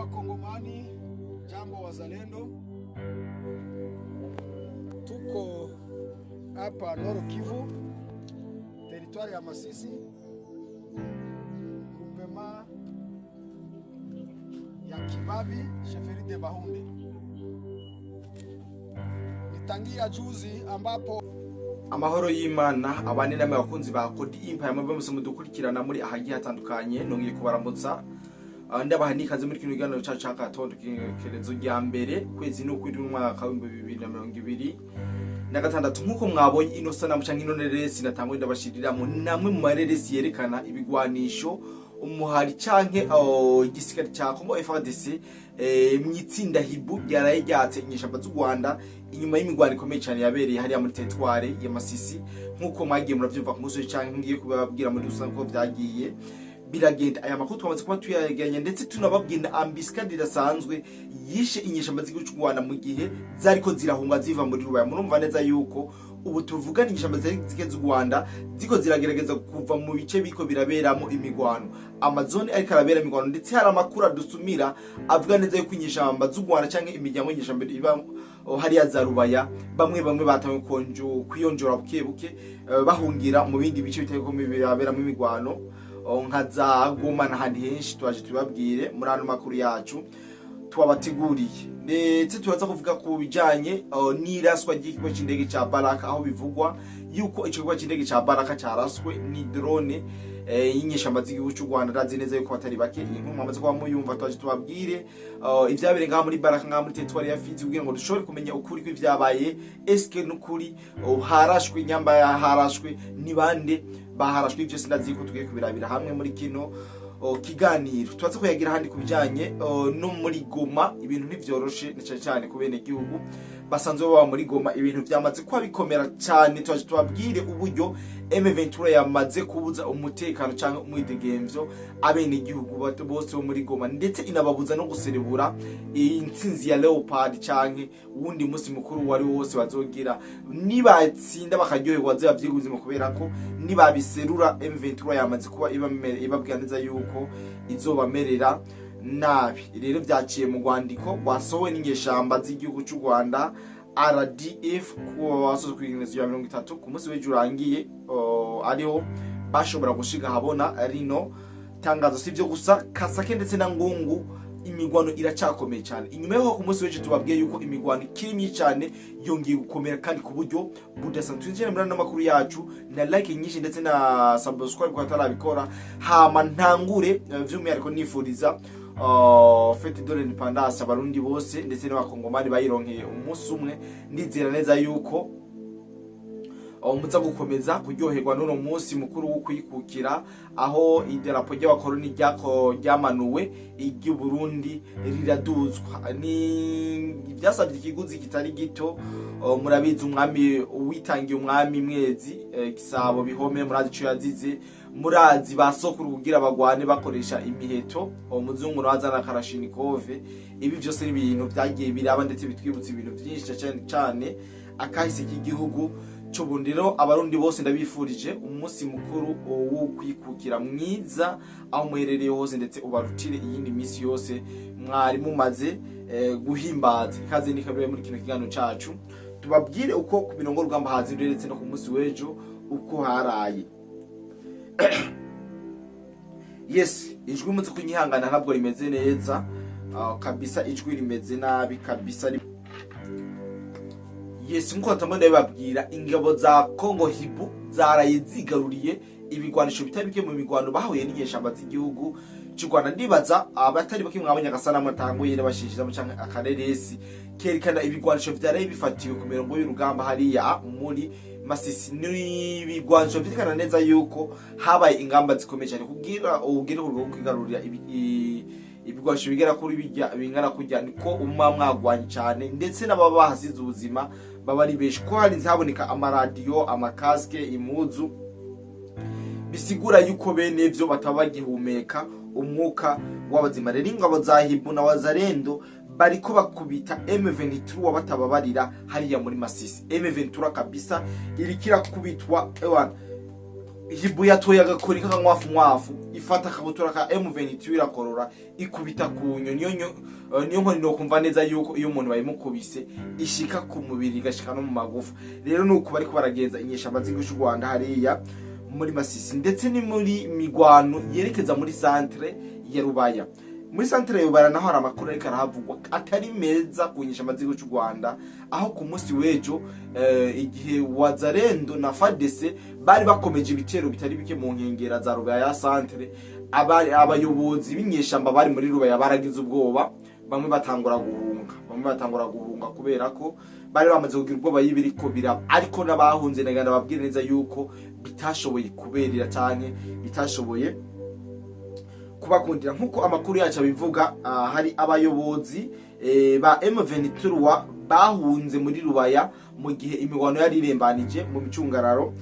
Wakongomani, jambo wazalendo, tuko hapa Nord Kivu, teritwari ya Masisi, kupema ya Kibabi, sheferi de Bahunde. Nitangia juzi ambapo amahoro y'Imana abane namwe bakunzi ba Kodi Empire mwe bose mudukurikirana muri ahagiye hatandukanye nongiye kubaramutsa ndabaha nikaze muri kino kiganiro cyacu cy'akatondo kerezo rya mbere kwezi no kwiri umwaka wa 2026 nkuko mwabonye ino sana mucanke ino neresi natangwe ndabashirira mu namwe mu mareresi yerekana ibigwanisho umuhari canke igisigari cya Congo FARDC mwitsinda hibu ryaraye ryatse inyeshamba z'u Rwanda inyuma y'imigwano ikomeye cyane yabereye hariya muri teritware ya Masisi nkuko mwagiye muravyumva ku musozi canke ngiye kubabwira muri rusange ko vyagiye biragenda. Aya makuru twamaze kuba tuyaganye ndetse tunababwira ambiscade irasanzwe yishe inyeshamba z'u Rwanda mu gihe zariko zirahunga ziva muri Rubaya. Murumva neza yuko ubu tuvugana inyeshamba z'u Rwanda ziko ziragerageza kuva mu bice biko biraberamo imigwano, amazone ariko arabera imigwano, ndetse hari amakuru adusumira avuga neza yuko inyeshamba z'u Rwanda canke imiryango y'inyeshamba iba hariya za Rubaya bamwe batawe kwiyonjora buke bahungira mu bindi bice biteko biraberamo imigwano nka za Goma n'ahandi henshi. Twaje tubabwire muri ano makuru yacu twabateguriye, ndetse tubaza kuvuga ku bijanye n'iraswa ry'ikigo c'indege ca Baraka, aho bivugwa yuko ikigo c'indege ca Baraka caraswe ni drone y'inyeshamba z'igihugu cy'u Rwanda. Ndazi neza yuko batari bake iyi nkuru mwamaze kuba muyumva. Twaje tubabwire ivyabere ngaha muri Baraka, ngaha muri teritwari ya Fizi, kugira ngo dushobore kumenya ukuri kw'ivyabaye. Eske n'ukuri harashwe nyamba harashwe ni bande baharashwe? Ivyo sindazi ko tugiye kubirabira hamwe muri kino kiganiro. Tubaze kuyagira handi kubijanye no muri Goma. Ibintu ntivyoroshe cyane ku bene gihugu basanzwe baba muri Goma, ibintu byamaze kwa bikomera cyane. Twaje tubabwire uburyo M23 yamaze kubuza umutekano cyangwa umwidegemvyo abene gihugu bose bo muri Goma, ndetse inababuza no guserebura intsinzi ya Leopard canke wundi musi mukuru wari wose bazogira nibatsinda bakaryoherwa z'abavyiguzimo, kubera ko nibabiserura M23 yamaze kuba ibabwira neza yuko izobamerera nabi. Rero byaciye mu Rwandiko rwasohowe n'ingeshamba z'igihugu cy'u Rwanda RDF kuwa wasoze kwingezo ya 30 ku munsi w'ejo urangiye, ariho bashobora gushiga habona rino tangazo. Sivyo gusa Kasake ndetse na Ngungu imigwano iracakomeye cyane. Inyuma yo ku munsi w'ejo tubabwiye yuko imigwano ikiri cyane yongeye gukomera kandi ku buryo budasanzwe. Twinjire muri n'amakuru yacu na like nyinshi ndetse na subscribe ko atarabikora, hama ntangure vy'umwihariko nifuriza fete de l'independance abarundi bose ndetse n'abakongomani bayironkeye umunsi umwe. Ndizera neza yuko muza gukomeza kuryoherwa n'uno munsi mukuru wo kwikukira, aho idarapo ry'abakoroni ryamanuwe igihe Burundi riraduzwa. Ni byasabye ikiguzi kitari gito. Murabizi umwami witangiye umwami Mwezi Gisabo Bihome, murazi cyo yazize, murazi basokuru kugira bagwane bakoresha imiheto, umuzungu nazana Kalashnikov. Ibi byose ni ibintu byagiye biraba ndetse bitwibutsa ibintu byinshi cyane akahise k'igihugu cy'Ubundiro. Abarundi bose ndabifurije umunsi mukuru wo kwikukira mwiza aho muherereye hose, ndetse ubarutire iyindi minsi yose mwari mumaze guhimbaza. Ikaze nikabire muri kino kiganiro cacu tubabwire uko ku birongo rugamba hazindure ndetse no ku munsi w'ejo uko haraye. Yes, ijwi muze kunyihangana ntabwo rimeze neza kabisa, ijwi rimeze nabi kabisa. Yes, nkuko tamande babwira ingabo za Congo hibu zaraye zigaruriye ibigwanisho bitari bike mu migwano bahuye n'inyeshamba z'igihugu cy'u Rwanda. Ndibaza abatari bake mwabonye agasana matango yene bashishije mu canke akareresi kerekana ibigwanisho vyaraye bifatiwe ku mirongo y'urugamba hariya muri Masisi. Ni ibigwanisho byerekana neza yuko habaye ingamba zikomeye cyane kugira ubugere ku kwigarurira ibigwanisho bigera kuri bingana kujya niko mwagwanye cyane, ndetse n'ababa bahasize ubuzima baba ari benshi. Ko hari nzaboneka amaradiyo, amakaske, imuzu, bisigura yuko bene byo batabagihumeka umwuka w'abazima. Rero ingabo za Hibu na Wazalendo bariko bakubita M23 batababarira hariya muri Masisi. M23 kabisa irikira kubitwa hibu yatoye agakori k'akanywafu ifata akabutura ka M23 irakorora ikubita kunyo niyo nkoni no kumva neza yuko iyo umuntu bayimukubise ishika ku mubiri gashika no mu magufa. Rero nuko bari ko baragenza inyeshamba z'Igihugu cy'u Rwanda hariya muri Masisi ndetse ni muri migwano yerekeza muri centre ya Rubaya. Muri centre ya Rubaya naho hari amakuru ariko arahavugwa atari meza ku nyeshamba z'Igihugu cy'u Rwanda, aho ku munsi wejo igihe Wazalendo na FARDC bari bakomeje ibitero bitari bike mu nkengera za Rubaya ya centre, abayobozi b'inyeshamba bari muri Rubaya baragize ubwoba, bamwe batangura guhunga kubera ko bari bamaze kugira ubwoba y'ibiriko biraba, ariko n'abahunze naganda babwire neza yuko bitashoboye kuberera cyane bitashoboye kubakundira nkuko amakuru yacu abivuga. Hari abayobozi ba M23 bahunze muri Rubaya mu gihe imigwano yari irembanije mu micungararo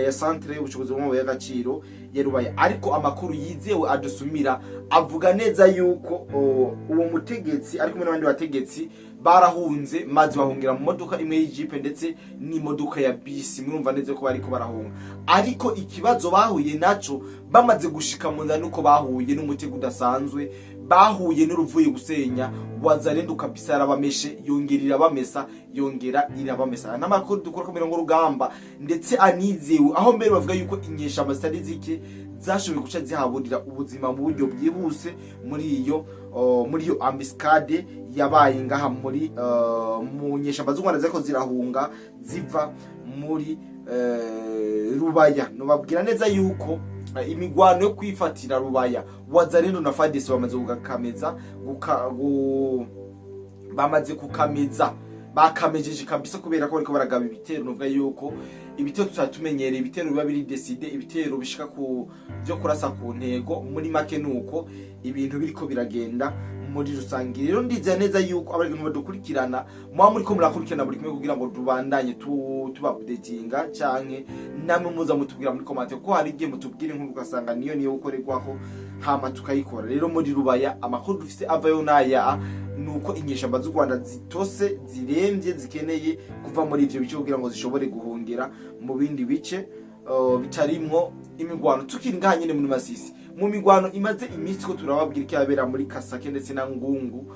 ya centre y'ubucukuzi bw'amabuye y'agaciro ya Rubaya, ariko amakuru yizewe adusumira avuga neza yuko uwo mutegetsi ariko n'abandi bategetsi barahunze maze bahungira mu modoka imwe y'Jeep ndetse n'imodoka ya bisi. Murumva neza ko bari ko barahunga, ariko ikibazo bahuye naco bamaze gushika mu nzira nuko bahuye n'umutego udasanzwe, bahuye n'uruvuye gusenya. Wazalendo kabisa yarabameshe yongerira bamesa yongera irabamesa. N'amakuru dukora ku mirongo rugamba ndetse anizewe, aho mbere bavuga yuko inyeshamba zitari zike zashoboye guca zihaburira ubuzima mu buryo bwihuse muri iyo ambiscade yabaye ngaha muri mu nyeshamba z'u Rwanda zako zirahunga ziva muri Rubaya. No babwira neza yuko imigwano yo kwifatira Rubaya Wazalendo na FARDC bamaze kugakameza bamaze kukameza bakamejeje kabisa kubera ko bariko baragaba ibitero. Nuvuga yuko ibitero tutatumenyereye, ibitero biba biri decide, ibitero bishika ku byo kurasa ku ntego. Muri make nuko ibintu biriko biragenda muri rusangi. Rero ndiza neza yuko abari mu badukurikirana muri ko murakurikirana buri kimwe kugira ngo tubandanye tuba updatinga canke namwe muza mutubwira muri comment ko hari igihe mutubwire nkuru ugasanga niyo ukorerwako hama tukayikora. Rero muri Rubaya amakuru dufise avayo naya nuko inyeshamba z'u Rwanda zitose ziremvye zikeneye kuva muri ivyo bice kugira ngo zishobore guhungira mu bindi bice bitarimwo imigwano. Tukiri ngaha nyene muri Masisi mu migwano imaze iminsi ko turababwira ko yabera muri Kasake ndetse na Ngungu,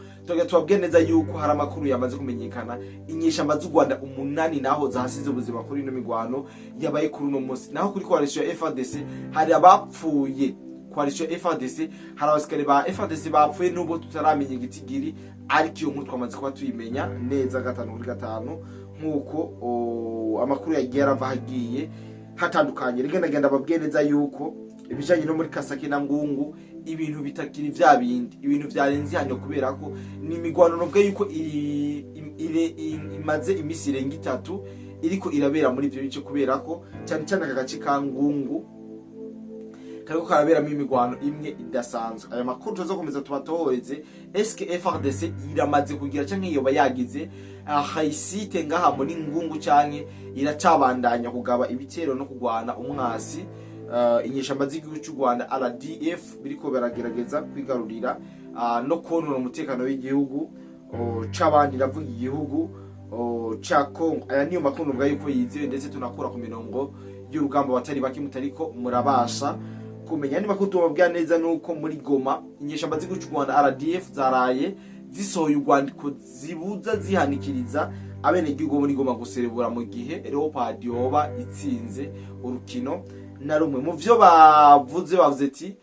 tubabwira neza yuko hari amakuru yamaze kumenyekana inyeshamba z'u Rwanda 8 naho zahasize ubuzima kuri ino migwano yabaye kuri uno munsi. Naho kuri coalition ya FARDC hari abapfuye, coalition ya FARDC hari abasikare ba FARDC bapfuye nubwo tutaramenya igitigiri, ariko iyo nkuru twamaze kuba tuyimenya neza 5 nkuko amakuru yagiye arava hagiye hatandukanye. Rigenda babwiye neza yuko ibijanye no muri Kasake na Ngungu ibintu bitakiri vya bindi, ibintu vyarenze hano kubera ko ni imigwano nubwo yuko imaze imisi irenga 3 iriko irabera muri ivyo bice, kubera ko cyane aka gace ka Ngungu kariko karaberamo imigwano imwe idasanzwe. Aya makuru tuzokomeza tubatohoreze, eske FARDC iramaze kugira canke iyo bayagize haisite ngaha muri Ngungu canke iracabandanya kugaba ibitero no kugwana umwasi. Inyeshamba z'Igihugu cy'u Rwanda RDF biriko baragerageza kwigarurira no konona umutekano w'igihugu c'abandi ndavuga igihugu ca Kongo. Aya niyo makuru mvuga yuko yiziwe ndetse tunakura ku mirongo y'urugamba batari baki mutariko murabasha kumenya. Ni makuru tubabwira neza nuko muri Goma inyeshamba z'Igihugu cy'u Rwanda RDF zaraye zisohoye urwandiko zibuza zihanikiriza abenegihugu muri Goma guserebura mu gihe Leopard yoba itsinze urukino na rumwe. Mu vyo bavuze ati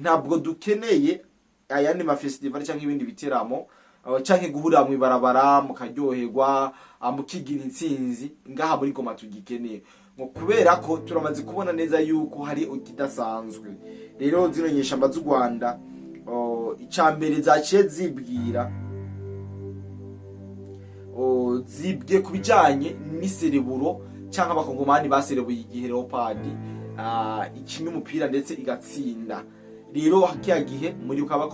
ntabwo dukeneye ayandi ma festival cyangwa ibindi biteramo canke guhurira mu ibarabara mukaryoherwa mukigira intsinzi ngaha muri Goma tugikeneye, ngo kubera ko turamaze kubona neza yuko hari ikidasanzwe. Rero zino nyeshamba z'u Rwanda icambere zaciye zibwira zibwe kubijanye n'isereburo cyangwa abakongomani baserebuye igihe Leopard ikinye umupira ndetse igatsinda. Rero hakiya gihe muri ukaba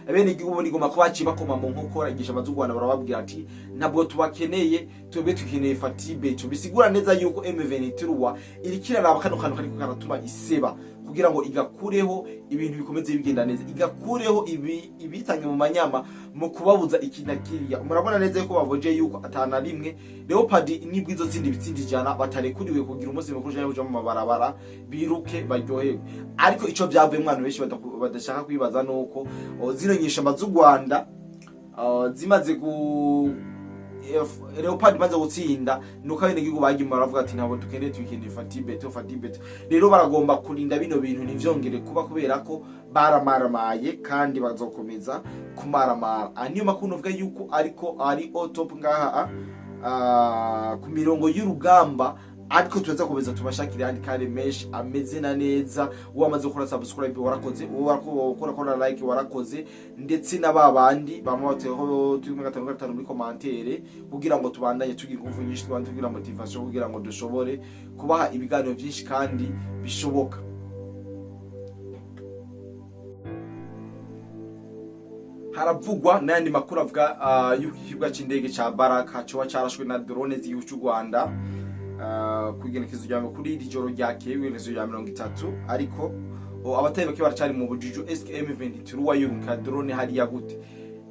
abene igihugu muri Goma ko baciye bakoma mu nkokora inyeshamba z'u Rwanda barababwira ati ntabwo tubakeneye, twebwe tukeneye Fatibe. Bisigura neza yuko M23 irikiraraba kano kantu kariko karatuma iseba kugira ngo igakureho ibintu bikomeze bigenda neza, igakureho ibitanye mu manyama mu kubabuza iki na kiriya. Murabona neza ko bavoje yuko atana rimwe Leopard nibwo izo zindi bitsindi jana batarekuriwe kugira umunsi mukuru cyangwa kuja mu mabarabara biruke baryohewe. Ariko ico byavuye mwana benshi badashaka kwibaza nuko zino nyishamba z'u Rwanda zimaze Leopard maze gutsinda nuko abene gihugu bagimara bavuga ati ntabwo dukeneye twikende Fatibeto. Rero baragomba kurinda bino bintu ntivyongere kuba kubera ko baramaramaye kandi bazokomeza kumaramara. Aniyo makuru uvuga yuko ariko ari top ngaha ku mirongo y'urugamba, ariko tuza komeza tubashakira yandi kare mesh ameze na neza. Uwamaze gukora subscribe warakoze, uwakora like warakoze, ndetse n'ababandi bamubateho 555 muri commentaire kugira ngo tubandanye tugira ingufu nyinshi, twandi tugira motivation kugira ngo dushobore kubaha ibiganiro byinshi kandi bishoboka. Haravugwa n'andi makuru avuga yuko ikibuga c'indege ca Baraka cyo cyarashwe na drone z'igihugu cy'u Rwanda kugenekezo rya kuri iri joro ryakeye w'irezo ya 30, ariko abatari bake baracari mu bujiju. SKM23 wayunka drone hari ya gute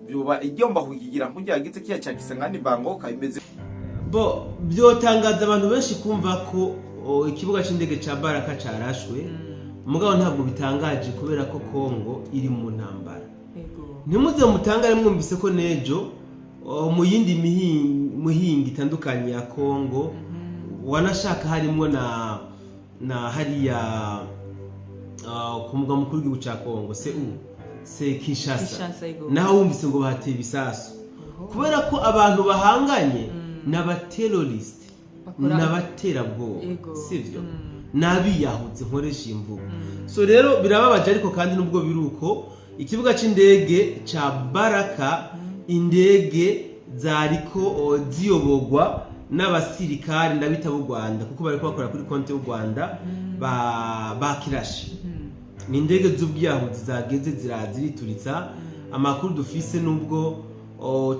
byoba igomba kugigira nk'ugyagize kiya cyakise ngani bango kayimeze bo byotangaza abantu benshi kumva ko ikibuga c'indege ca Baraka carashwe, mugabo ntabwo bitangaje kubera ko Kongo iri mu ntambara. Ntimuze mutangare mwumvise ko nejo mu yindi muhingi itandukanye ya Kongo wanashaka harimo na hariya ku mugwa mukuru w'igihugu cya Kongo se Kinshasa, naho wumvise ngo bahateye ibisasu kubera ko abantu bahanganye n'abateroriste n'abaterabwoba, sivyo n'abiyahutse nkoresha imvugo. So rero birababaje, ariko kandi nubwo biruko ikibuga c'indege ca Baraka indege zariko ziyobogwa n'abasirikare ndabita b'u Rwanda kuko bari bakora kuri konte y'u Rwanda bakirashe. Ni indege z'ubwiyahuzi zageze zirazirituritsa. Amakuru dufise nubwo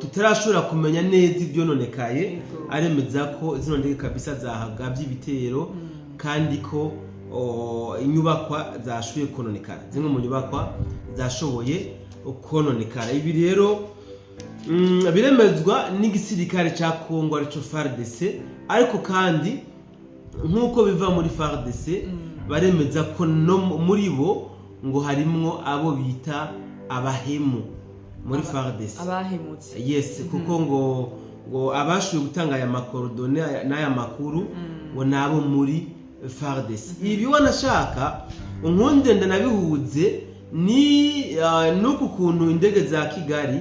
tutarashobora kumenya neza ivyononekaye, aremeza ko zino ndege kabisa zahagavye ibitero kandi ko inyubakwa zashoboye kononekara, zimwe mu nyubakwa zashoboye kononekara. Ibi rero biremezwa n'igisirikare ca Kongo arico FARDC, ariko kandi nkuko biva muri FARDC baremeza ko no muri bo ngo harimwo abo bita abahemu muri FARDC, abahemutse. Yes, kuko ngo abashoboye gutanga aya makorodone n'aya makuru ngo nabo muri FARDC. Ibi wanashaka unkunde ndanabihuze ni nuko kuntu indege za Kigali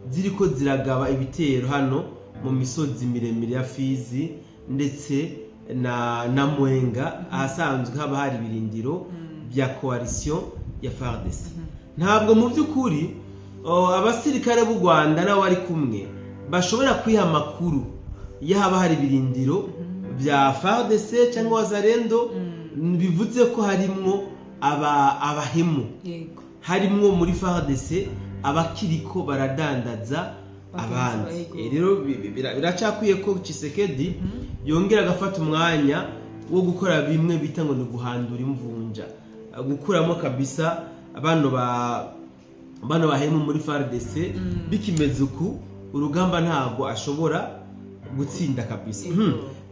ziriko ziragaba ibitero hano mu misozi miremire ya Fizi ndetse na Mwenga, ahasanzwe haba hari ibirindiro bya coalition ya FARDC. Ntabwo mu by'ukuri abasirikare b'u Rwanda nabo bari kumwe bashobora kwiha makuru yahaba hari ibirindiro bya FARDC cyangwa Wazalendo. Bivuze ko harimwo abahemu, harimwo muri FARDC abakiriko baradandaza abandi. Rero biracakwiye ko Tshisekedi yongera agafata umwanya wo gukora bimwe bita ngo ni guhandura imvunja, gukuramo kabisa bano bahemu muri FARDC. Bikimeze uku urugamba ntago ashobora gutsinda kabisa.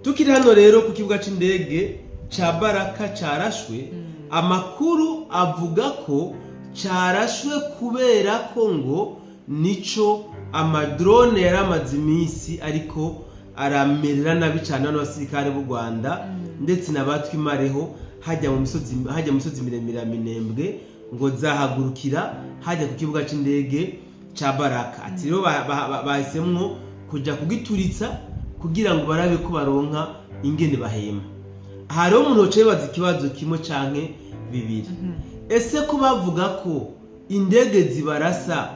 Tukiri hano rero ku kibuga c'indege ca Baraka carashwe, amakuru avuga ko carashwe kubera ko ngo nico amadrone yaramaze iminsi ariko aramerera nabi cyane n'abasirikare b'u Rwanda ndetse nabatwimareho hajya mu misozi miremire ya Minembwe ngo zahagurukira hajya ku kibuga c'indege ca Baraka. Ati rero bahisemwo kuja kugituritsa kugira ngo barabe ko baronka ingene bahema. Hari umuntu waciye baza ikibazo kimwe canke bibiri. Ese ko bavuga ko indege zibarasa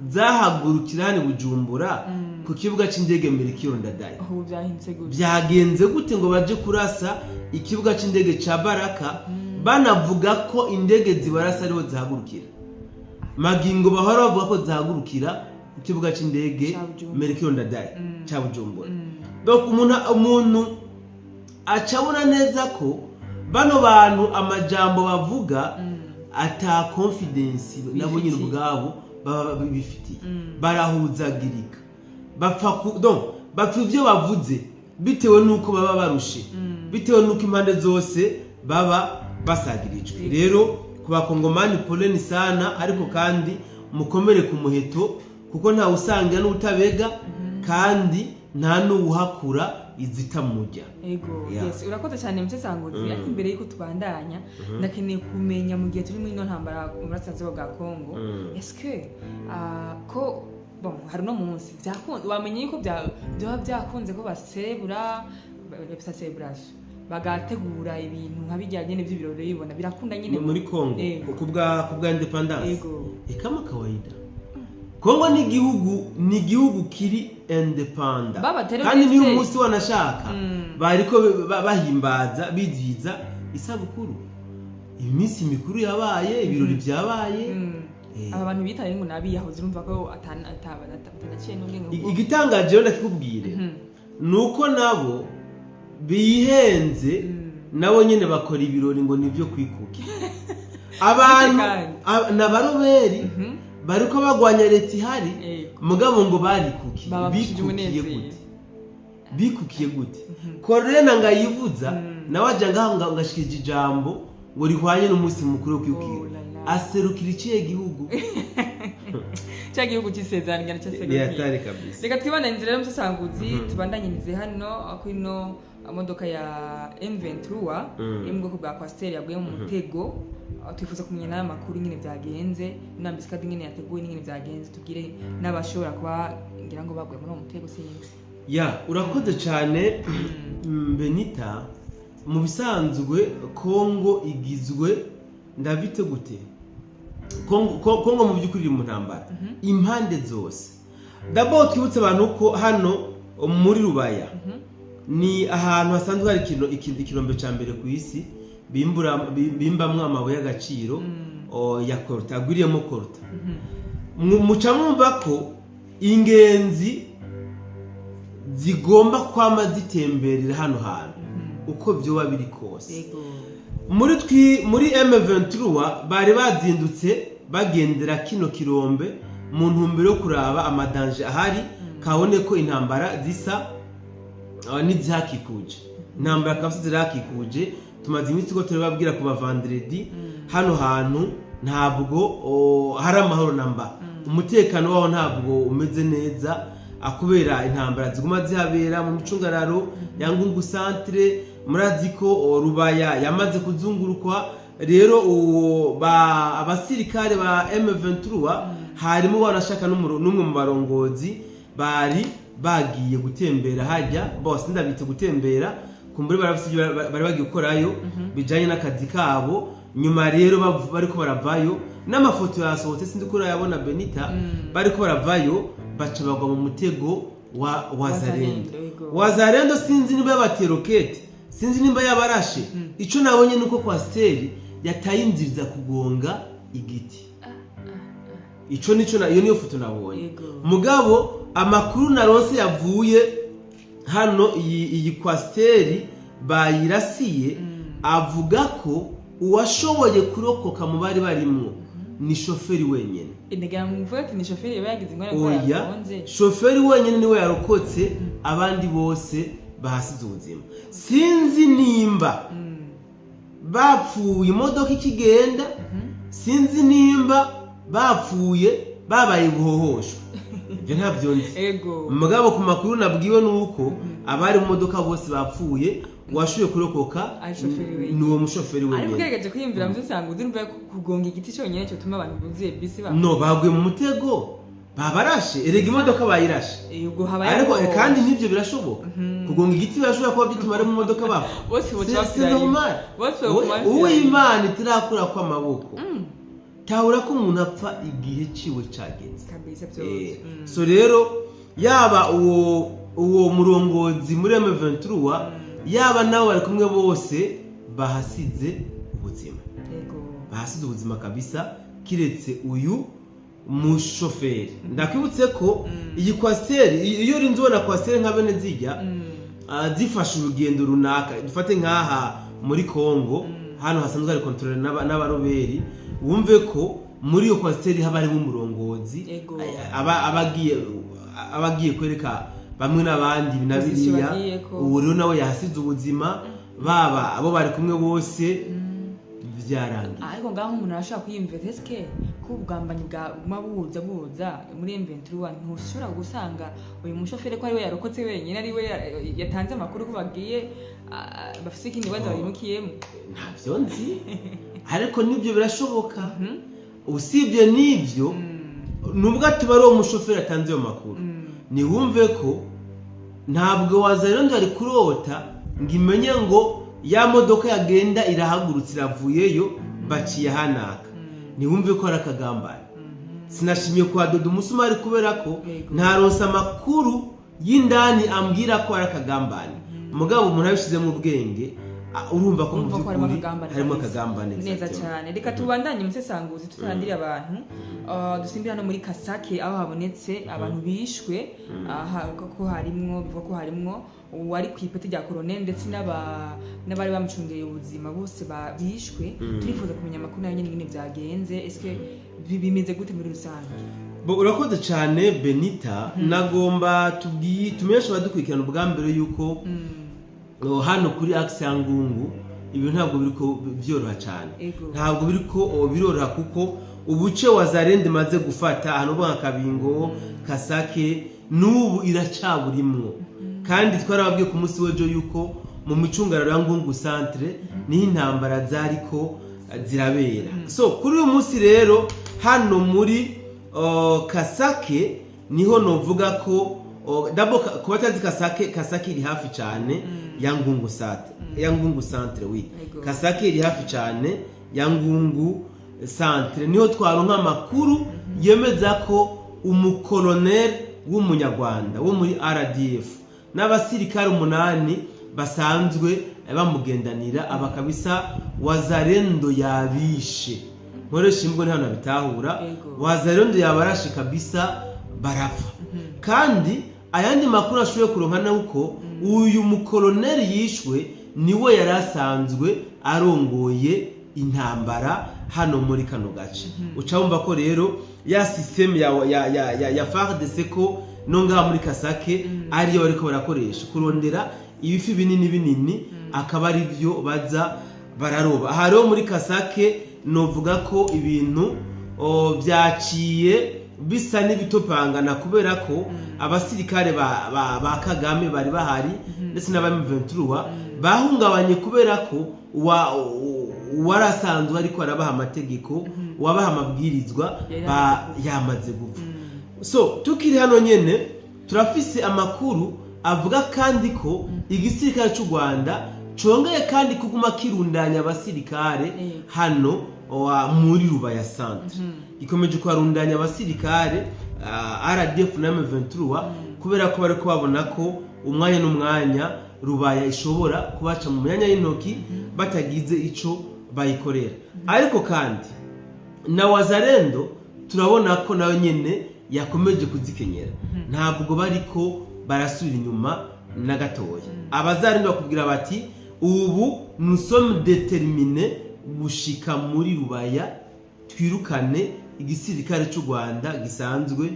zahagurukira hano Bujumbura ku kibuga c'indege Melchior Ndadaye, byagenze gute ngo baje kurasa ikibuga c'indege ca Baraka banavuga ko indege zibarasa ariho zahagurukira? Magingo bahora bavuga ko zahagurukira ku kibuga c'indege Melchior Ndadaye ca Bujumbura. Donc umuntu acabona neza ko bano bantu amajambo bavuga ata confidence nabo nyine ubwabo baba bifitiye barahuzagirika bapfa ivyo bavuze bitewe nuko baba barushe bitewe nuko impande zose baba basagirijwe rero ku bakongomani poleni sana ariko kandi mukomere ku muheto kuko nta usanga n'utabega kandi nta n'uhakura izitamujya. Yes, urakoze cyane Mutsesanguzi ariko imbere yuko tubandanya ndakeneye kumenya mu gihe turi muri ino ntambara mu burasirazuba bwa Kongo est-ce ko bon hari no munsi byakunze wamenye yuko byakunze ko baserebura celebration bagategura ibintu nka bijyanye n'iby'ibirori bibona birakunda nyine muri Kongo kubwa independence kama kawaida. Kongo ni igihugu kiri independent kandi ni umunsi wanashaka bariko bahimbaza bizihiza isabukuru iminsi mikuru yabaye ibirori byabaye aba bantu bitaye ngo nabiyahoze urumva ko atanaciye n'ubwenge igitangaje yo ndakubwire nuko nabo bihenze nabo nyene bakora ibirori ngo nivyo kwikuki abantu n'abaroberi bariko bagwanya leta ihari mugabo ngo barikuki bikukiye gute korena ngayivuza nawe aja ngaho ngashikije ijambo ngo rihwanye n'umunsi mukuru wo kwikukira aserukira ikihe gihugu cya gihugu cy'isezerano yatari kabisa. Reka twibandanye inzira yo Mutsesanguzi tubandanyirize hano akwino modoka ya M23 iri mu bwoko bwa Coaster yaguye mu mutego twifuza kumenya nayo makuru nyine byagenze n'ambisikadi nyine yateguye nyine byagenze tubwire n'abashobora kuba ngira ngo baguye muri uwo mutego sinzi. Urakoze cyane Benita. Mu bisanzwe Kongo igizwe ndabite gute Kongo mu by'ukuri iri mu ntambara impande zose. D'abord twibutse abantu ko hano muri Rubaya ni ahantu hasanzwe hari ikirombe cya mbere ku isi bimbamwe amabuye y'agaciro ya Colta agwiriyemo Colta. Muca mwumva ko ingenzi zigomba kwama zitemberera hano hantu uko byoba biri kose. Muri M23 bari bazindutse bagendera kino kirombe mu ntumbero yo kuraba amadanje ahari kabone ko intambara zisa n'izihakikuje. Intambara kabisa zihakikuje tumaze iminsi ko turababwira ku bavandredi hano hantu ntabwo hari amahoro namba umutekano waho ntabwo umeze neza akubera intambara ziguma zihabera mu micungararo ya Ngungu centre murazi ko Rubaya yamaze kuzungurukwa rero abasirikare ba M23 harimo banashaka n'umwe mu barongozi bari bagiye gutembera hajya bose ndabite gutembera kumbure bari bagiye gukorayo bijanye n'akazi kabo nyuma rero bariko baravayo n'amafoto yasohotse sindi ko yabona Benita bariko baravayo baca bagwa mu mutego wa Wazarendo sinzi niba yabaterokete sinzi nimba yabarashe ico nabonye nuko Coaster yatayinziriza kugonga igiti ico iyo niyo foto nabonye mugabo amakuru naronse yavuye hano iyi Coaster bayirasiye avuga ko uwashoboye kurokoka mu bari barimwo ni shoferi wenyene. Ni shoferi yagize ingorane ko yakonze. Shoferi wenyene niwe yarokotse abandi bose bahasize ubuzima. Sinzi nimba bapfuye imodoka ikigenda sinzi nimba bapfuye babaye buhohoshwe. Ibyo ntabyo nzi. Mugabo ku makuru nabwiwe nuko abari mu modoka bose bapfuye washuye kurokoka ni uwo mushoferi wenyine. Ariko ugeregeje kwiyumvira Mutsesanguzi urumva kugonga igiti cyonyine cyo tuma abantu buzuye bisi ba. No baguye mu mutego babarashe erega imodoka bayirashe. Ariko kandi nivyo birashoboka kugonga igiti birashobora kuba bituma ari mu modoka bapfa. Bose bose Uwimana itirakura kwa maboko. Tahura ko umuntu apfa igihe ciwe cageze. So rero yaba uwo murongozi muri M23 yaba nawe bari kumwe bose bahasize ubuzima kabisa kiretse uyu mushoferi. Ndakwibutse ko iyi Coaster iyo rinzi ubona Coaster nka bene zijya zifasha urugendo runaka dufate nkaha muri Kongo hano hasanzwe ari controle n'abaroberi wumve ko muri iyo kwasiteri haba harimo umurongozi abagiye kwereka bamwe n'abandi binabiriya ubu rero nawe yahasize ubuzima baba abo bari kumwe bose byarangiye ariko ngaho umuntu arashaka kwiyumvira eske ko ubugambanyi bwa buza muri M23 ntushobora gusanga uyu mushoferi ko ari we yarokotse wenyine ari we yatanze amakuru ko bagiye bafite ikindi baza barimukiyemo ntavyo nzi ariko nibyo birashoboka usibye nibyo nubwo atubari uwo mushoferi atanze ayo makuru ni wumve ko ntabwo wazarendo ari kurota ngo imenye ngo ya modoka yagenda irahagurutse iravuyeyo baciye hanaka ni wumve ko ari akagambane sinashimye kwa Dodo Umusumari kubera ko ntaronsa amakuru y'indani ambwira ko ari akagambane mugabo umuntu abishize mu bwenge urumva ko mu by'ukuri harimo akagambane neza cyane reka tubandanye musesanguzi tutarandiriye abantu dusimbira no muri Kasake aho habonetse abantu bishwe ko harimwo bivuga ko harimwo wari ku ipeti rya colonel ndetse n'abari bamucungeye ubuzima bose bishwe turifuza kumenya amakuru nayo nyine byagenze eske bimeze gute muri rusange urakoze cyane Benita nagomba tumenyesha abadukurikirana ubwa mbere yuko hano kuri Axe ya Ngungu ibintu ntabwo biriko byoroha cyane ntabwo biriko biroroha kuko ubuce wazarende maze gufata hano bwa Kabingo Kasake n'ubu iracaburimwo kandi twarababwiye ku munsi w'ejo yuko mu micungararo ya Ngungu centre niho intambara zariko zirabera so kuri uyu munsi rero hano muri Kasake niho novuga ko dabo kubatazi Kasake iri hafi cyane ya Ngungu centre wi Kasake iri hafi cyane ya Ngungu centre niho twaronka amakuru yemeza ko umukolonel w'umunyarwanda wo muri RDF n'abasirikare 8 basanzwe bamugendanira abakabisa wazarendo yabishe nkoresha imbwo ni hano bitahura wazarendo yabarashe kabisa barafa kandi ayandi makuru ashoboye kuronka nuko uyu mukolonel yishwe niwe yarasanzwe arongoye intambara hano muri kano gace ucabumva ko rero ya system ya FARDC ko nonga muri Kasake ari yo bariko barakoresha kurondera ibifi binini akaba ari byo baza bararoba aha rero muri Kasake novuga ko ibintu byaciye bisa n'ibitopangana kubera ko abasirikare ba Kagame bari bahari ndetse n'aba-M23 bahungabanye kubera ko warasanzwe ariko arabaha amategeko wabaha amabwirizwa yamaze gupfa so tukiri hano nyene turafise amakuru avuga kandi ko igisirikare cy'u Rwanda congeye kandi kuguma kirundanya abasirikare hano muri Rubaya centre ikomeje kwarundanya abasirikare RDF na M23 kubera ko bari kubabona ko umwanya n'umwanya Rubaya ishobora kubaca mu myanya y'intoki batagize ico bayikorera ariko kandi na wazarendo turabona ko nawe nyene yakomeje kuzikenyera ntabwo bariko barasubira inyuma na gatoya abazarendo bakubwira bati ubu nous sommes déterminés gushika muri Rubaya twirukane igisirikare cy'u Rwanda gisanzwe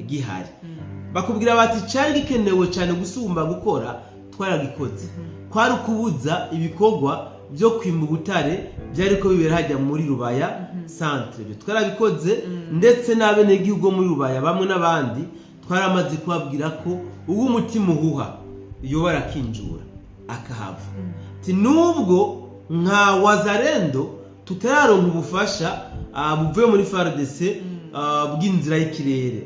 gihari bakubwira bati cyari gikenewe cyane gusumba gukora twaragikoze kwari kubuza ibikorwa byo kwimba ubutare byari ko bibera hajya muri Rubaya centre twarabikoze ndetse n'abene gihugu muri Rubaya bamwe n'abandi twaramaze kubabwira ko ubu umutima uhuha iyo barakinjura akahava ti nubwo nka wazarendo tutararonka ubufasha buvuye muri FARDC bw'inzira y'ikirere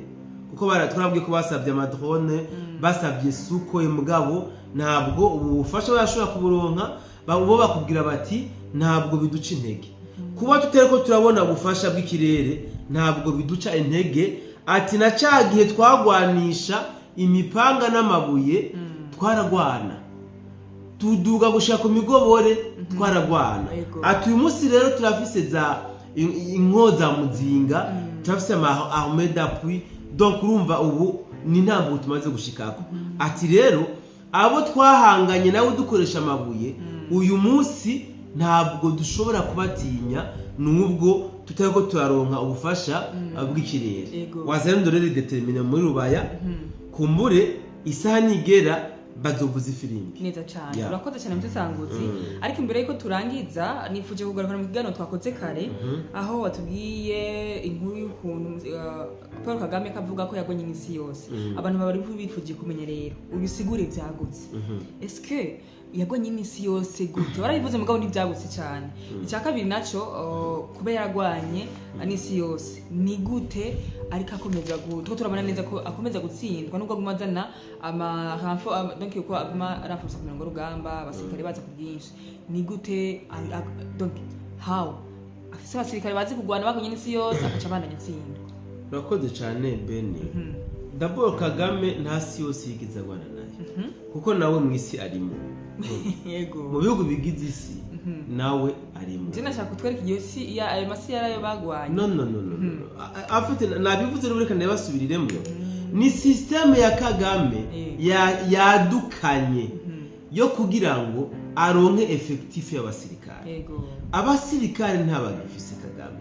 kuko twarabwiye ko basabye amadrone basabye suko mugabo ntabwo ubufasha bashobora kuburonka bo bakubwira bati ntabwo biduca intege kuba tutariko turabona ubufasha bw'ikirere ntabwo biduca intege ati na cyagihe twagwanisha imipanga n'amabuye twaragwana tuduga gushaka imigobore twaragwana ati uyu munsi rero turafise za inkoza muzinga turafise ama armée d'appui donc urumva ubu ni ntabwo tumaze gushikako ati rero abo twahanganye nawe dukoresha amabuye uyu munsi ntabwo dushobora kubatinya nubwo tutariko turaronka ubufasha bw'ikirere wazana ndorere determine muri rubaya kumbure isaha nigera bazovuza ifirimbi neza cyane urakoze cyane mutsanguzi ariko imbere yuko turangiza nifuje kugaruka mu kiganiro twakoze kare aho watubwiye inkuru y'ukuntu Paul Kagame kavuga ko yagonye n'isi yose abantu bari bifuje kumenya rero ubisigure byagutse eske yagonye n'isi yose gute warabivuze mugabo ntibyagutse cyane icya kabiri naco kuba yaragwanye n'isi yose ni gute ariko akomeza gutyo turabona neza ko akomeza gutsindwa nubwo gumazana amahamfo donc yuko aguma arafusa ku mirongo rugamba abasirikare baza ku bwinshi ni gute donc how afise abasirikare bazi kugwana bagonye n'isi yose akaca abandanya tsindwa urakoze cyane Beni d'abord Kagame nta si yose yigize agwana nayo kuko nawe mu isi arimo yego mu bihugu bigize isi nawe arimo je nashaka kutwereka iyo si ya ayo masi yarayo bagwanye no afite nabivuze rureka ndabasubiriremo ni system ya Kagame yadukanye yo kugira ngo aronke effectif y'abasirikare yego abasirikare ntabagifise Kagame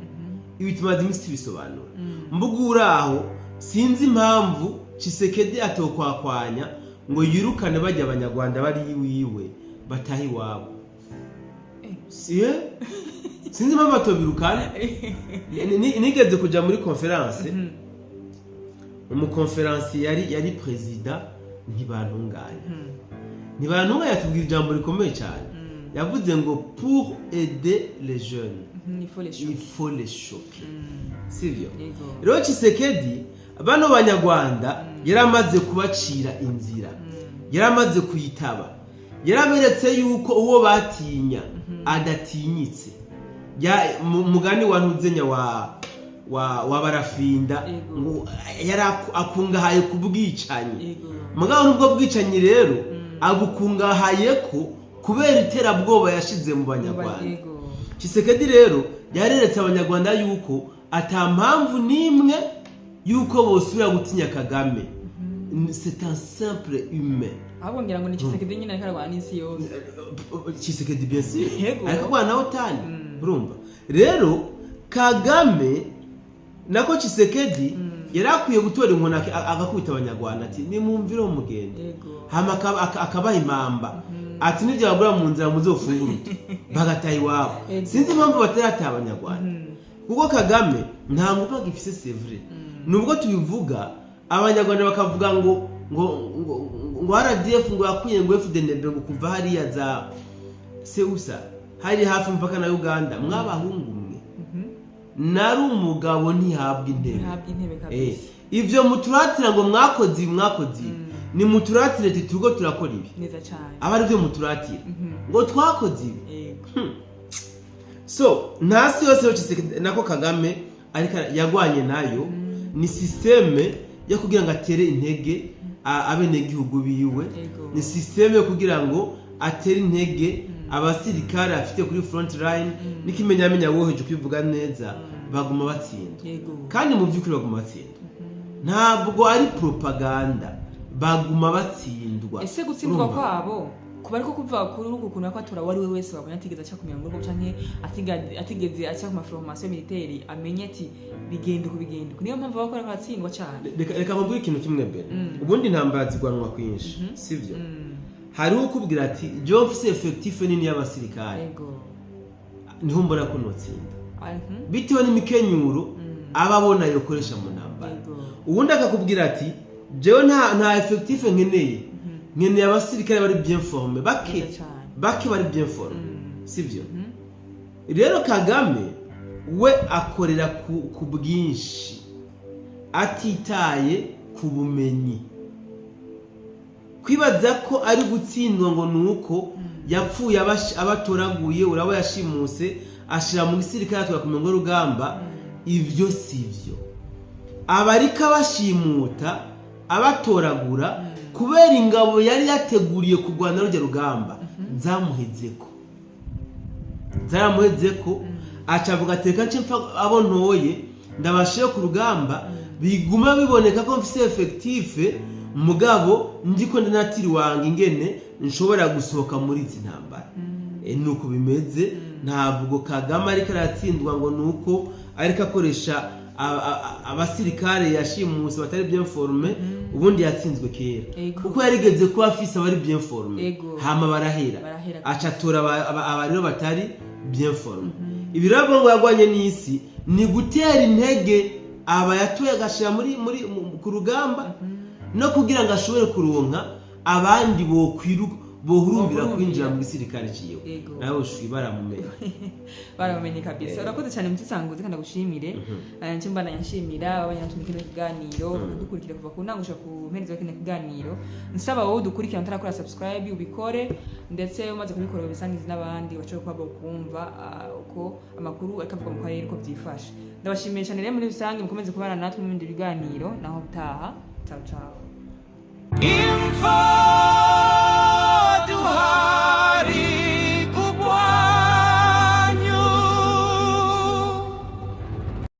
ibi tumaze imisi bisobanura mbugura aho sinzi impamvu Tshisekedi atokwakwanya ngo yirukane bajya abanyarwanda bari yiwe batahi wabo sinzi impamvu atobirukana nigeze kuja muri conference umukonferansi yari president ntibantunganya yatubwira ijambo rikomeye cyane yavuze ngo pour aider les jeunes il faut les choquer sivyo rero Tshisekedi bano banyarwanda yaramaze kubacira inzira yaramaze kuyitaba yaraberetse yuko uwo batinya adatinyitse mugani wa ntuzenya wa barafinda ngo yarakungahaye kubwicanyi mugabo nubwo bwicanyi rero abukungahaye ko kubera iterabwoba yashize mu banyarwanda Tshisekedi rero yareretse abanyarwanda yuko atampamvu nimwe yuko bosubira gutinya Kagame c'est un simple humain abongira ngo ni Tshisekedi nyine akarwana n'isi yose Tshisekedi bien sûr ariko bwana otani urumva rero Kagame nako Tshisekedi yarakwiye gutora inkona agakubita abanyarwanda ati nimumvire umugende hama akabaha impamba ati nivyo bagura mu nzira muzofungura bagatayi wabo sinzi impamvu batarata abanyarwanda kuko Kagame nta nguvu agifise c'est vrai nubwo tubivuga abanyarwanda bakavuga ngo RDF ngo yakwiye ngo FDNB ngo kuva hariya za Seusa hari hafi mpaka na Uganda mwabahungu mwe nari umugabo ntihabwa intebe kabisa ivyo muturatira ngo mwakoze ni muturatire turiko turakora ibi neza cyane abari byo muturatira ngo twakoze ibi so ntasi yose yo nako Kagame ariko yagwanye nayo ni systeme yo kugira ngo atere intege abene gihugu biwe ni systeme yo kugira ngo atere intege abasirikare afite kuri front line nikimenyamenya woheje kwivuga neza baguma batsinda kandi mu byukuri baguma batsinda ntabwo ari propaganda baguma batsindwa ese gutsindwa kwabo kuba ariko kuva kuri urugo kuntu akwatura wari we wese babona atigeze acha kumenya ngo canke atigeze acha ku formation militaire amenye ati bigende niyo mpamvu bakora kwatsindwa cyane reka mvuge ikintu kimwe mbere ubundi ntambara zigwanwa kwinshi sivyo hari ukubwira ati je mfise effectif nini y'abasirikare niho mbona ko notsinda bitewe n'imikenyuro ababona yokoresha mu ntambara ubundi akakubwira ati jewe nta effectif nkeneye abasirikare bari bien formé bake bari bien formé sivyo rero Kagame we akorera ku bwinshi atitaye ku bumenyi kwibaza ko ari gutsindwa ngo nuko yapfuye abatoraguye urabo yashimuse ashira mu gisirikare atwa kumengo rugamba ivyo sivyo abarika bashimuta abatoragura kubera ingabo yari yateguriye kugwana rujya rugamba zaramuhezeko acavuga ateka mpfa abontoye ndabashiye ku rugamba biguma biboneka ko mfise effectif mugabo ndiko ndanatiri wange ingene nshobora gusohoka muri izi ntambara nuko bimeze ntabwo Kagame ariko aratsindwa ngo nuko ariko akoresha abasirikare yashimuse batari bien formé ubundi yatsinzwe kera kuko yarigeze kuba afise abari bien formé hama barahera acatora abariro batari bien formé ibirabo ngo yagwanye n'isi ni gutera intege aba yatoye agashira muri ku rugamba no kugira ngo ashobore kuronka abandi bohurumbira kwinjira mu gisirikare ciwe nawe ushwi baramumenye kabisa urakoze cyane mutisanguze kandi gushimire nje mbana yanshimira abanya natumikira kiganiro dukurikira kuva ku ntangusha ku mpereza kene kiganiro nsaba wowe dukurikira ntarakora subscribe ubikore ndetse umaze kubikora bisangiza n'abandi bacyo kwabo kumva uko amakuru akavuga mu karere ko byifashe ndabashimiye cyane rero muri bisangi mukomeze kubana natwe mu bindi biganiro naho butaha ciao ciao